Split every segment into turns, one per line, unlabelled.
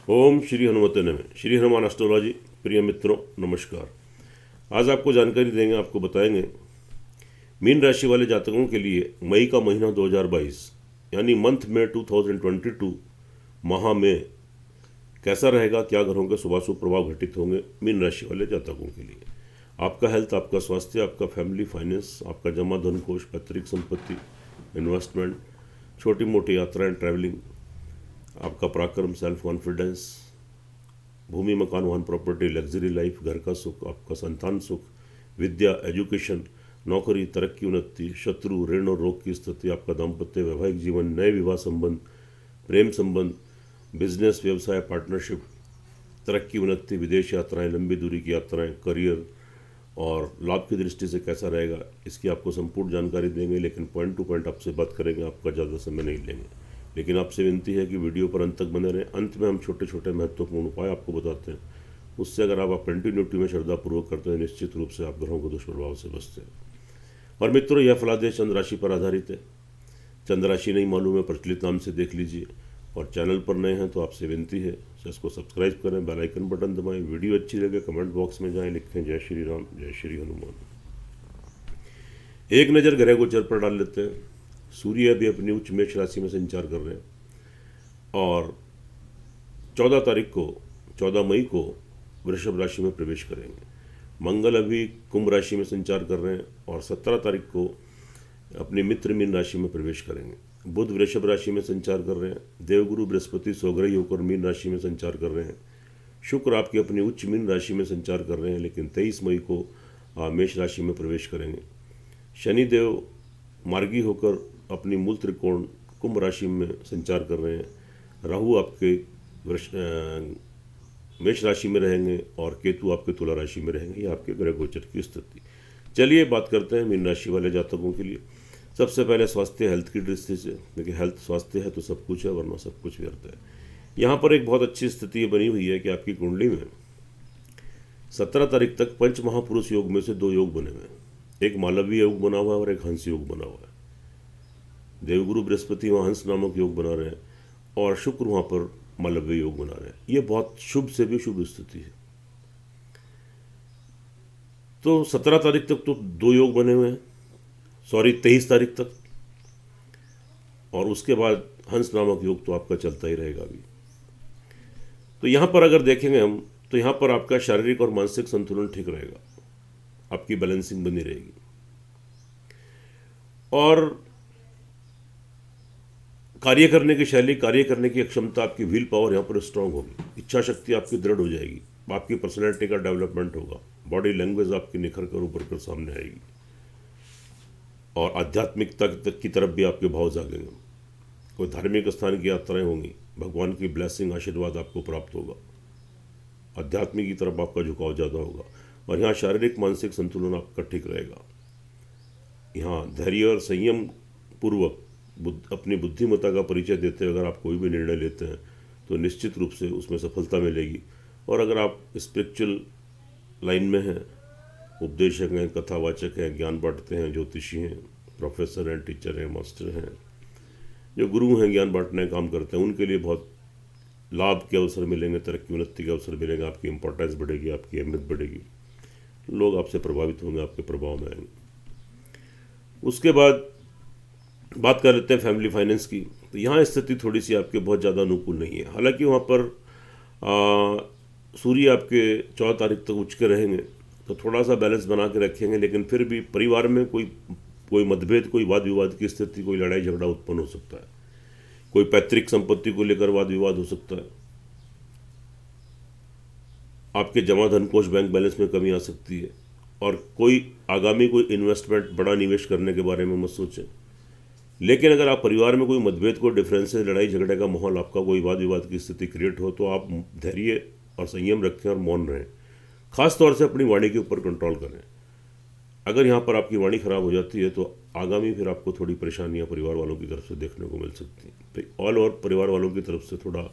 ओम श्री हनुमते नमः। श्री हनुमान एस्ट्रोलॉजी प्रिय मित्रों नमस्कार। आज आपको जानकारी देंगे, आपको बताएंगे मीन राशि वाले जातकों के लिए मई का महीना 2022 यानी मंथ में 2022 माह में कैसा रहेगा, क्या ग्रहों के शुभाशुभ प्रभाव घटित होंगे मीन राशि वाले जातकों के लिए। आपका हेल्थ, आपका स्वास्थ्य, आपका फैमिली फाइनेंस, आपका जमा धन कोष, पैतृक संपत्ति, इन्वेस्टमेंट, छोटी मोटी यात्राएं, ट्रैवलिंग, आपका पराक्रम, सेल्फ कॉन्फिडेंस, भूमि मकान वाहन प्रॉपर्टी, लग्जरी लाइफ, घर का सुख, आपका संतान सुख, विद्या, एजुकेशन, नौकरी, तरक्की, उन्नति, शत्रु, ऋण और रोग की स्थिति, आपका दाम्पत्य, वैवाहिक जीवन, नए विवाह संबंध, प्रेम संबंध, बिजनेस, व्यवसाय, पार्टनरशिप, तरक्की, उन्नति, विदेश यात्राएं, लंबी दूरी की यात्राएं, करियर और लाभ की दृष्टि से कैसा रहेगा, इसकी आपको संपूर्ण जानकारी देंगे। लेकिन पॉइंट टू पॉइंट आपसे बात करेंगे, आपका ज़्यादा समय नहीं लेंगे। लेकिन आपसे विनती है कि वीडियो पर अंत तक बने रहें। अंत में हम छोटे छोटे महत्वपूर्ण उपाय आपको बताते हैं, उससे अगर आप कंटिन्यूटी में श्रद्धापूर्वक करते हैं, निश्चित रूप से आप ग्रहों के दुष्प्रभाव से बचते हैं। और मित्रों, यह फलादेश चंद्र राशि पर आधारित है। चंद्र राशि नहीं मालूम है, प्रचलित नाम से देख लीजिए। और चैनल पर नए हैं तो आपसे विनती है इसको सब्सक्राइब करें, बेल आइकन बटन दबाएं। वीडियो अच्छी लगे कमेंट बॉक्स में जाएं, लिखें जय श्री राम, जय श्री हनुमान। एक नज़र ग्रह गोचर पर डाल लेते हैं। सूर्य अभी अपनी उच्च मेष राशि में संचार कर रहे हैं और 14 मई को वृषभ राशि में प्रवेश करेंगे। मंगल अभी कुंभ राशि में संचार कर रहे हैं और 17 तारीख को अपनी मित्र मीन राशि में प्रवेश करेंगे। बुध वृषभ राशि में संचार कर रहे हैं। देवगुरु बृहस्पति स्वग्रही होकर मीन राशि में संचार कर रहे हैं। शुक्र आपकी अपनी उच्च मीन राशि में संचार कर रहे हैं, लेकिन 23 मई को मेष राशि में प्रवेश करेंगे। शनिदेव मार्गी होकर अपनी मूल त्रिकोण कुंभ राशि में संचार कर रहे हैं। राहु आपके मेष राशि में रहेंगे और केतु आपके तुला राशि में रहेंगे। ये आपके ग्रह गोचर की स्थिति। चलिए बात करते हैं मीन राशि वाले जातकों के लिए। सबसे पहले स्वास्थ्य, हेल्थ की दृष्टि से, देखिए हेल्थ स्वास्थ्य है तो सब कुछ है, वरना सब कुछ व्यर्थ है। यहाँ पर एक बहुत अच्छी स्थिति बनी हुई है कि आपकी कुंडली में 17 तारीख तक पंच महापुरुष योग में से 2 योग बने हुए हैं। एक मालवीय योग बना हुआ है और एक हंस योग बना हुआ है। देवगुरु बृहस्पति वहाँ हंस नामक योग बना रहे हैं और शुक्र वहाँ पर मालव्य योग बना रहे हैं। ये बहुत शुभ से भी शुभ स्थिति है। तो 17 तारीख तक तो 2 योग बने हुए हैं, 23 तारीख तक, और उसके बाद हंस नामक योग तो आपका चलता ही रहेगा अभी। तो यहाँ पर अगर देखेंगे हम तो यहाँ पर आपका शारीरिक और मानसिक संतुलन ठीक रहेगा, आपकी बैलेंसिंग बनी रहेगी। और कार्य करने की शैली, कार्य करने की क्षमता, आपकी व्हील पावर यहाँ पर स्ट्रांग होगी। इच्छा शक्ति आपकी दृढ़ हो जाएगी। आपकी पर्सनैलिटी का डेवलपमेंट होगा। बॉडी लैंग्वेज आपकी निखर कर उभर कर सामने आएगी और आध्यात्मिकता की तरफ भी आपके भाव जागेंगे। कोई धार्मिक स्थान की यात्राएं होंगी, भगवान की ब्लेसिंग, आशीर्वाद आपको प्राप्त होगा। आध्यात्मिक की तरफ आपका झुकाव ज़्यादा होगा और यहाँ शारीरिक मानसिक संतुलन आपका ठीक रहेगा। यहाँ धैर्य और संयम पूर्वक अपनी बुद्धिमत्ता का परिचय देते हुए अगर आप कोई भी निर्णय लेते हैं तो निश्चित रूप से उसमें सफलता मिलेगी। और अगर आप स्पिरिचुअल लाइन में हैं, उपदेशक हैं, कथावाचक हैं, ज्ञान बांटते हैं, ज्योतिषी हैं, प्रोफेसर हैं, टीचर हैं, मास्टर हैं, जो गुरु हैं, ज्ञान बांटने का काम करते हैं, उनके लिए बहुत लाभ के अवसर मिलेंगे, तरक्की उन्नति के अवसर मिलेंगे। आपकी इंपॉर्टेंस बढ़ेगी, आपकी अहमियत बढ़ेगी, लोग आपसे प्रभावित होंगे, आपके प्रभाव में आएंगे। उसके बाद बात कर लेते हैं फैमिली फाइनेंस की। तो यहाँ स्थिति थोड़ी सी आपके बहुत ज़्यादा अनुकूल नहीं है। हालांकि वहाँ पर सूर्य आपके 14 तारीख तक उच्च के रहेंगे तो थोड़ा सा बैलेंस बना के रखेंगे, लेकिन फिर भी परिवार में कोई मतभेद, कोई वाद विवाद की स्थिति, कोई लड़ाई झगड़ा उत्पन्न हो सकता है। कोई पैतृक संपत्ति को लेकर वाद विवाद हो सकता है। आपके जमा धन कोष बैंक बैलेंस में कमी आ सकती है। और कोई आगामी कोई इन्वेस्टमेंट, बड़ा निवेश करने के बारे में मत सोचें। लेकिन अगर आप परिवार में कोई मतभेद, कोई डिफरेंसेस, लड़ाई झगड़े का माहौल, आपका कोई वाद विवाद की स्थिति क्रिएट हो तो आप धैर्य और संयम रखें और मौन रहें। खास तौर से अपनी वाणी के ऊपर कंट्रोल करें। अगर यहाँ पर आपकी वाणी खराब हो जाती है तो आगामी फिर आपको थोड़ी परेशानियाँ परिवार वालों की तरफ से देखने को मिल सकती हैं। तो ऑल ओवर परिवार वालों की तरफ से थोड़ा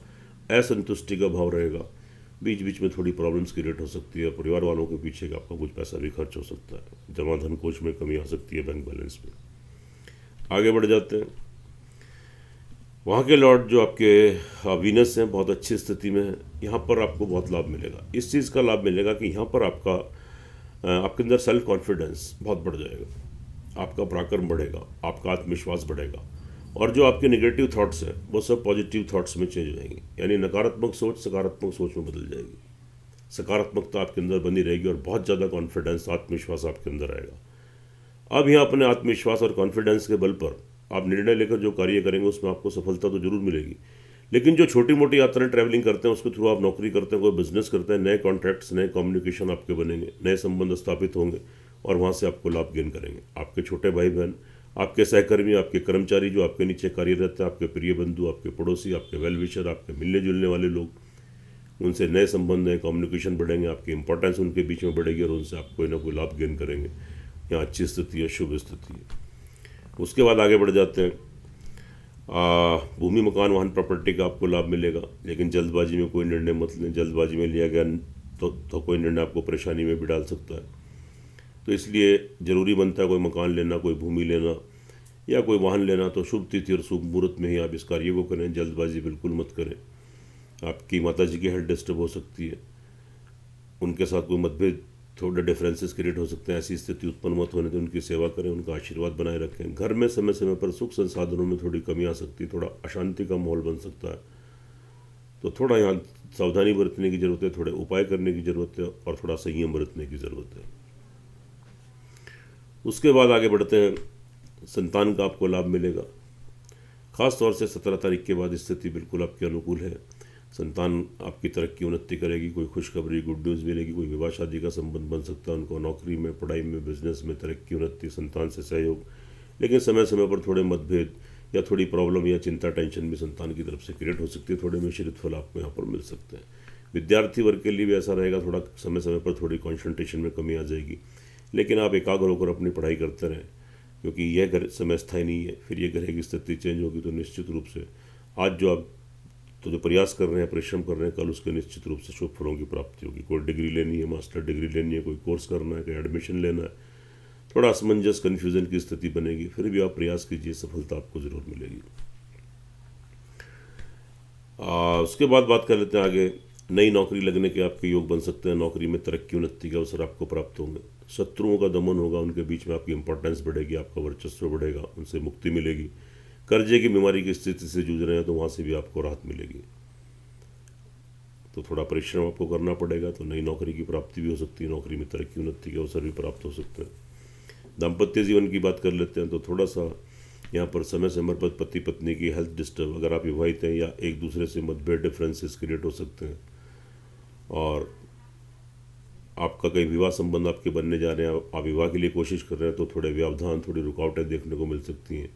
असंतुष्टि का भाव रहेगा। बीच बीच में थोड़ी प्रॉब्लम्स क्रिएट हो सकती है। परिवार वालों के पीछे आपका कुछ पैसा भी खर्च हो सकता है। जमा धन कोष में कमी आ सकती है, बैंक बैलेंस में। आगे बढ़ जाते हैं। वहाँ के लॉर्ड जो आपके वीनस हैं बहुत अच्छी स्थिति में है। यहाँ पर आपको बहुत लाभ मिलेगा। इस चीज़ का लाभ मिलेगा कि यहाँ पर आपके अंदर सेल्फ कॉन्फिडेंस बहुत बढ़ जाएगा, आपका पराक्रम बढ़ेगा, आपका आत्मविश्वास बढ़ेगा, और जो आपके नेगेटिव थॉट्स हैं वो सब पॉजिटिव थॉट्स में चेंज हो जाएंगे। यानी नकारात्मक सोच सकारात्मक सोच में बदल जाएगी, सकारात्मकता आपके अंदर बनी रहेगी और बहुत ज़्यादा कॉन्फिडेंस आत्मविश्वास आपके अंदर आएगा। अब यहाँ अपने आत्मविश्वास और कॉन्फिडेंस के बल पर आप निर्णय लेकर जो कार्य करेंगे उसमें आपको सफलता तो जरूर मिलेगी। लेकिन जो छोटी मोटी यात्राएं ट्रैवलिंग करते हैं उसके थ्रू आप नौकरी करते हैं, कोई बिजनेस करते हैं, नए कॉन्ट्रैक्ट्स, नए कम्युनिकेशन आपके बनेंगे, नए संबंध स्थापित होंगे और वहाँ से आपको लाभ गेन करेंगे। आपके छोटे भाई बहन, आपके सहकर्मी, आपके कर्मचारी जो आपके नीचे कार्यरत हैं, आपके प्रिय बंधु, आपके पड़ोसी, आपके वेल विशर, आपके मिलने जुलने वाले लोग, उनसे नए संबंध हैं, कम्युनिकेशन बढ़ेंगे, आपकी इंपॉर्टेंस उनके बीच में बढ़ेगी और उनसे आप कोई ना कोई लाभ गेन करेंगे। यहाँ अच्छी स्थिति है, शुभ स्थिति है। उसके बाद आगे बढ़ जाते हैं। भूमि मकान वाहन प्रॉपर्टी का आपको लाभ मिलेगा, लेकिन जल्दबाजी में कोई निर्णय मत लें। जल्दबाजी में लिया गया तो कोई निर्णय आपको परेशानी में भी डाल सकता है। तो इसलिए ज़रूरी बनता है कोई मकान लेना, कोई भूमि लेना या कोई वाहन लेना तो शुभ तिथि और शुभ मुहूर्त में ही आप इस कार्य को करें। जल्दबाजी बिल्कुल मत करें। आपकी माता जी की हेल्थ डिस्टर्ब हो सकती है, उनके साथ कोई मतभेद, थोड़े डिफरेंसेस क्रिएट हो सकते हैं। ऐसी स्थिति उत्पन्न मत होने दें। उनकी सेवा करें, उनका आशीर्वाद बनाए रखें। घर में समय समय पर सुख संसाधनों में थोड़ी कमी आ सकती है, थोड़ा अशांति का माहौल बन सकता है, तो थोड़ा यहाँ सावधानी बरतने की ज़रूरत है, थोड़े उपाय करने की ज़रूरत है और थोड़ा संयम बरतने की ज़रूरत है। उसके बाद आगे बढ़ते हैं। संतान का आपको लाभ मिलेगा, खास तौर से 17 तारीख के बाद स्थिति बिल्कुल आपके अनुकूल है। संतान आपकी तरक्की उन्नति करेगी, कोई खुशखबरी, गुड न्यूज़ मिलेगी, कोई विवाह शादी का संबंध बन सकता है उनको, नौकरी में, पढ़ाई में, बिजनेस में तरक्की उन्नति, संतान से सहयोग। लेकिन समय समय पर थोड़े मतभेद या थोड़ी प्रॉब्लम या चिंता, टेंशन भी संतान की तरफ से क्रिएट हो सकती है। थोड़े मिश्रित फल आपको यहाँ पर मिल सकते हैं। विद्यार्थी वर्ग के लिए भी ऐसा रहेगा, थोड़ा समय समय पर थोड़ी कॉन्सेंट्रेशन में कमी आ जाएगी, लेकिन आप एकाग्र होकर अपनी पढ़ाई करते रहें, क्योंकि यह घर समय स्थायी नहीं है। फिर ये ग्रह की स्थिति चेंज होगी तो निश्चित रूप से आज जो प्रयास कर रहे हैं, परिश्रम कर रहे हैं, कल उसके निश्चित रूप से शुभ फलों की प्राप्ति होगी। कोई डिग्री लेनी है, मास्टर डिग्री लेनी है, कोई कोर्स करना है, कोई एडमिशन लेना है, थोड़ा असमंजस, कन्फ्यूज़न की स्थिति बनेगी। फिर भी आप प्रयास कीजिए, सफलता आपको ज़रूर मिलेगी। उसके बाद बात कर लेते हैं आगे। नई नौकरी लगने के आपके योग बन सकते हैं। नौकरी में तरक्की उन्नति के अवसर आपको प्राप्त होंगे। शत्रुओं का दमन होगा, उनके बीच में आपकी इंपॉर्टेंस बढ़ेगी, आपका वर्चस्व बढ़ेगा, उनसे मुक्ति मिलेगी। कर्जे की बीमारी की स्थिति से जूझ रहे हैं तो वहाँ से भी आपको राहत मिलेगी। तो थोड़ा परिश्रम आपको करना पड़ेगा, तो नई नौकरी की प्राप्ति भी हो सकती है, नौकरी में तरक्की उन्नति के अवसर भी प्राप्त हो सकते हैं। दाम्पत्य जीवन की बात कर लेते हैं तो थोड़ा सा यहाँ पर समय समय पर पति पत्नी की हेल्थ डिस्टर्ब, अगर आप विवाहित हैं या एक दूसरे से मतभेद, डिफरेंसेस क्रिएट हो सकते हैं। और आपका कई विवाह संबंध आपके बनने जा रहे हैं, आप विवाह के लिए कोशिश कर रहे हैं तो थोड़े व्यवधान, थोड़ी रुकावटें देखने को मिल सकती हैं।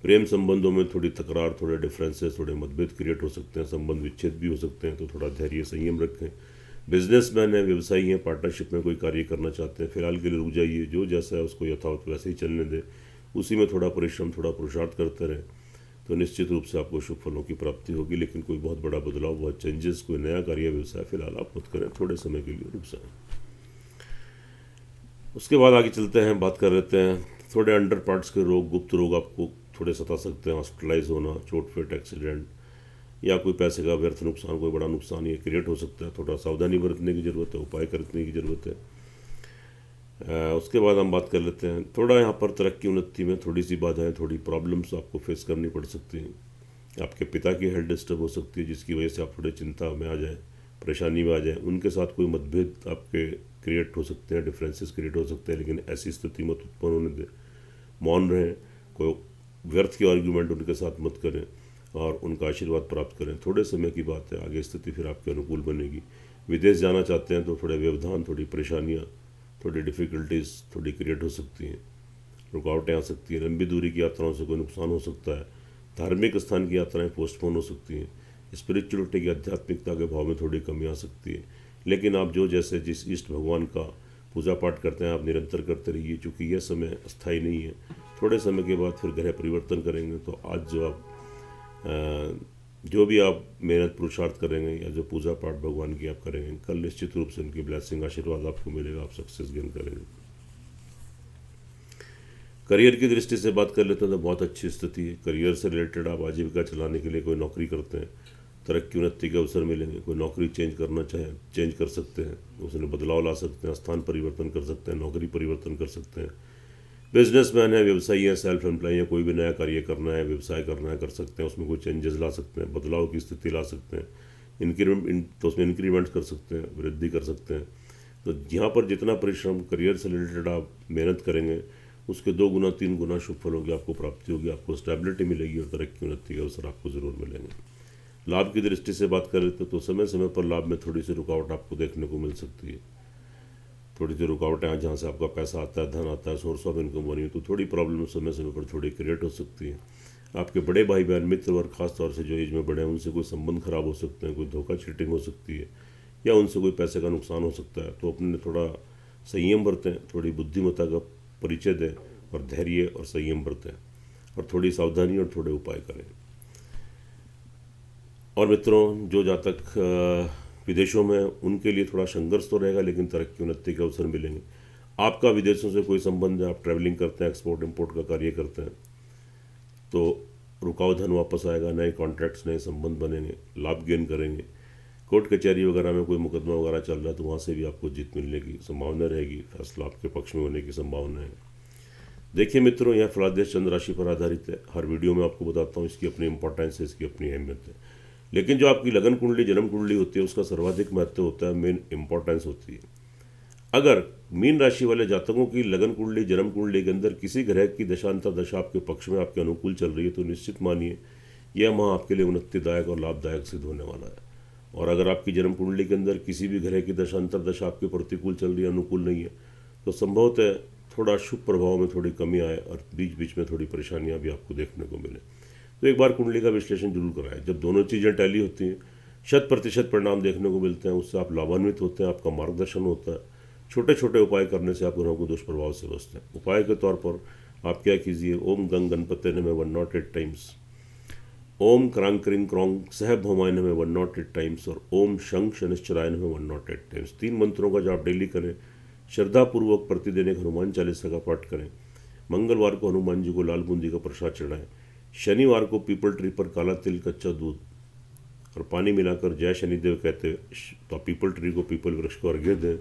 प्रेम संबंधों में थोड़ी तकरार, थोड़े डिफरेंसेस, थोड़े मतभेद क्रिएट हो सकते हैं, संबंध विच्छेद भी हो सकते हैं, तो थोड़ा धैर्य संयम रखें। बिजनेसमैन हैं, व्यवसायी हैं, पार्टनरशिप में कोई कार्य करना चाहते हैं, फिलहाल के लिए रुक जाइए। जो जैसा है उसको यथावत वैसे ही चलने दें, उसी में थोड़ा परिश्रम, थोड़ा पुरुषार्थ करते रहें, तो निश्चित रूप से आपको शुभ फलों की प्राप्ति होगी। लेकिन कोई बहुत बड़ा बदलाव, बहुत चेंजेस, कोई नया कार्य व्यवसाय फिलहाल आप मत करें, थोड़े समय के लिए रुक जाएं। उसके बाद आगे चलते हैं, बात कर लेते हैं। थोड़े अंडर पार्ट्स के रोग, गुप्त रोग आपको थोड़े सता सकते हैं। हॉस्पिटलाइज होना, चोट फेट, एक्सीडेंट या कोई पैसे का व्यर्थ नुकसान, कोई बड़ा नुकसान ये क्रिएट हो सकता है। थोड़ा सावधानी बरतने की ज़रूरत है, उपाय करने की ज़रूरत है। उसके बाद हम बात कर लेते हैं, थोड़ा यहाँ पर तरक्की उन्नति में थोड़ी सी बाधाएं, थोड़ी प्रॉब्लम्स आपको फेस करनी पड़ सकती हैं। आपके पिता की हेल्थ डिस्टर्ब हो सकती है, जिसकी वजह से आप थोड़े चिंता में आ जाएं, परेशानी में आ जाएं। उनके साथ कोई मतभेद आपके क्रिएट हो सकते हैं, डिफरेंसेस क्रिएट हो सकते हैं, लेकिन ऐसी स्थिति मत उत्पन्न होने दें। मौन रहें, कोई व्यर्थ की आर्ग्यूमेंट उनके साथ मत करें और उनका आशीर्वाद प्राप्त करें। थोड़े समय की बात है, आगे स्थिति फिर आपके अनुकूल बनेगी। विदेश जाना चाहते हैं तो थोड़े व्यवधान, थोड़ी परेशानियाँ, थोड़ी डिफ़िकल्टीज थोड़ी क्रिएट हो सकती हैं, रुकावटें आ सकती हैं। लंबी दूरी की यात्राओं से कोई नुकसान हो सकता है। धार्मिक स्थान की यात्राएं पोस्टपोन हो सकती हैं। स्पिरिचुअलिटी की, आध्यात्मिकता के भाव में थोड़ी कमी आ सकती है। लेकिन आप जो जैसे जिस इष्ट भगवान का पूजा पाठ करते हैं, आप निरंतर करते रहिए, क्योंकि यह समय अस्थायी नहीं है। थोड़े समय के बाद फिर ग्रह परिवर्तन करेंगे, तो आज जो भी आप मेहनत पुरुषार्थ करेंगे या जो पूजा पाठ भगवान की आप करेंगे, कल निश्चित रूप से उनकी ब्लेसिंग, आशीर्वाद आपको मिलेगा, आप सक्सेस गेन करेंगे। करियर की दृष्टि से बात कर लेते हैं तो बहुत अच्छी स्थिति है। करियर से रिलेटेड आप आजीविका चलाने के लिए कोई नौकरी करते हैं, तरक्की उन्नति के अवसर मिलेंगे। कोई नौकरी चेंज करना चाहे चेंज कर सकते हैं, उसमें बदलाव ला सकते हैं, स्थान परिवर्तन कर सकते हैं, नौकरी परिवर्तन कर सकते हैं। बिजनेसमैन है, व्यवसायी है, सेल्फ एम्प्लॉय है, कोई भी नया कार्य करना है, व्यवसाय करना है, कर सकते हैं। उसमें कोई चेंजेस ला सकते हैं, बदलाव की स्थिति ला सकते हैं, तो उसमें इंक्रीमेंट कर सकते हैं, वृद्धि कर सकते हैं। तो यहाँ पर जितना परिश्रम करियर से रिलेटेड आप मेहनत करेंगे, उसके 2 गुना 3 गुना शुभ फलों की आपको प्राप्ति होगी, आपको स्टेबिलिटी मिलेगी और तरक्की उन्नति के अवसर आपको ज़रूर मिलेंगे। लाभ की दृष्टि से बात करें तो समय समय पर लाभ में थोड़ी सी रुकावट आपको देखने को मिल सकती है। थोड़ी सी रुकावटें हैं, जहाँ से आपका पैसा आता है, धन आता है, सोर्स ऑफ इनकम बनी, तो थोड़ी प्रॉब्लम समय समय पर थोड़ी क्रिएट हो सकती है। आपके बड़े भाई बहन, मित्र और ख़ास तौर से जो एज में बड़े हैं, उनसे कोई संबंध खराब हो सकते हैं, कोई धोखा चीटिंग हो सकती है, या उनसे कोई पैसे का नुकसान हो सकता है। तो अपने थोड़ा संयम बरतें, थोड़ी बुद्धिमत्ता का परिचय दें और धैर्य और संयम बरतें और थोड़ी सावधानी और थोड़े उपाय करें। और मित्रों, जो जातक विदेशों में, उनके लिए थोड़ा संघर्ष तो रहेगा, लेकिन तरक्की उन्नति के अवसर मिलेंगे। आपका विदेशों से कोई संबंध है, आप ट्रैवलिंग करते हैं, एक्सपोर्ट इंपोर्ट का कार्य करते हैं, तो रुका हुआ धन वापस आएगा, नए कॉन्ट्रैक्ट्स, नए संबंध बनेंगे, लाभ गेन करेंगे। कोर्ट कचहरी वगैरह में कोई मुकदमा वगैरह चल रहा है तो वहाँ से भी आपको जीत मिलने की संभावना रहेगी, फैसला आपके पक्ष में होने की संभावना है। देखिए मित्रों, यह फलादेश चंद्र राशि पर आधारित है। हर वीडियो में आपको बताता हूँ, इसकी अपनी इंपॉर्टेंस है, इसकी अपनी अहमियत है। लेकिन जो आपकी लगन कुंडली, जन्म कुंडली होती है, उसका सर्वाधिक महत्व होता है, मेन इंपॉर्टेंस होती है। अगर मीन राशि वाले जातकों की लगन कुंडली, जन्म कुंडली के अंदर किसी ग्रह की दशांतर दशा आपके पक्ष में, आपके अनुकूल चल रही है, तो निश्चित मानिए यह माह आपके लिए उन्नतिदायक और लाभदायक सिद्ध होने वाला है। और अगर आपकी जन्म कुंडली के अंदर किसी भी ग्रह की दशांतर दशा आपके प्रतिकूल चल रही है, अनुकूल नहीं है, तो संभवतः थोड़ा शुभ प्रभाव में थोड़ी कमी आए और बीच बीच में थोड़ी परेशानियां भी आपको देखने को मिले। तो एक बार कुंडली का विश्लेषण जरूर कराएं। जब दोनों चीज़ें टैली होती हैं, 100% परिणाम देखने को मिलते हैं, उससे आप लाभान्वित होते हैं, आपका मार्गदर्शन होता है। छोटे छोटे उपाय करने से आप ग्रहों को दुष्प्रभाव से बचते हैं। उपाय के तौर पर आप क्या कीजिए, ओम गंग गणपति नमः 108 टाइम्स, ओम क्रांग क्रिंग क्रोंग सह भौमाय नमः 108 टाइम्स और ओम शंख शनिश्चराय नमः 108 टाइम्स। 3 मंत्रों का जाप डेली करें। श्रद्धापूर्वक प्रतिदिन एक हनुमान चालीसा का पाठ करें। मंगलवार को हनुमान जी को लाल बूंदी का प्रसाद चढ़ाएं। शनिवार को पीपल ट्री पर काला तिल, कच्चा दूध और पानी मिलाकर जय शनिदेव कहते, तो पीपल ट्री को, पीपल वृक्ष को अर्घ्य दें।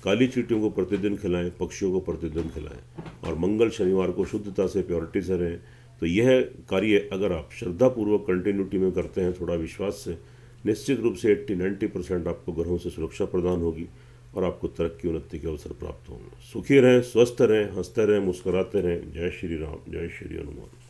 काली चींटियों को प्रतिदिन खिलाएं, पक्षियों को प्रतिदिन खिलाएं और मंगल शनिवार को शुद्धता से, प्योरिटी से रहें। तो यह कार्य अगर आप श्रद्धापूर्वक कंटिन्यूटी में करते हैं, थोड़ा विश्वास से, निश्चित रूप से 80-90% आपको ग्रहों से सुरक्षा प्रदान होगी और आपको तरक्की उन्नति के अवसर प्राप्त होंगे। सुखी रहें, स्वस्थ रहें, हंसते रहें, मुस्कुराते रहें। जय श्री राम, जय श्री हनुमान।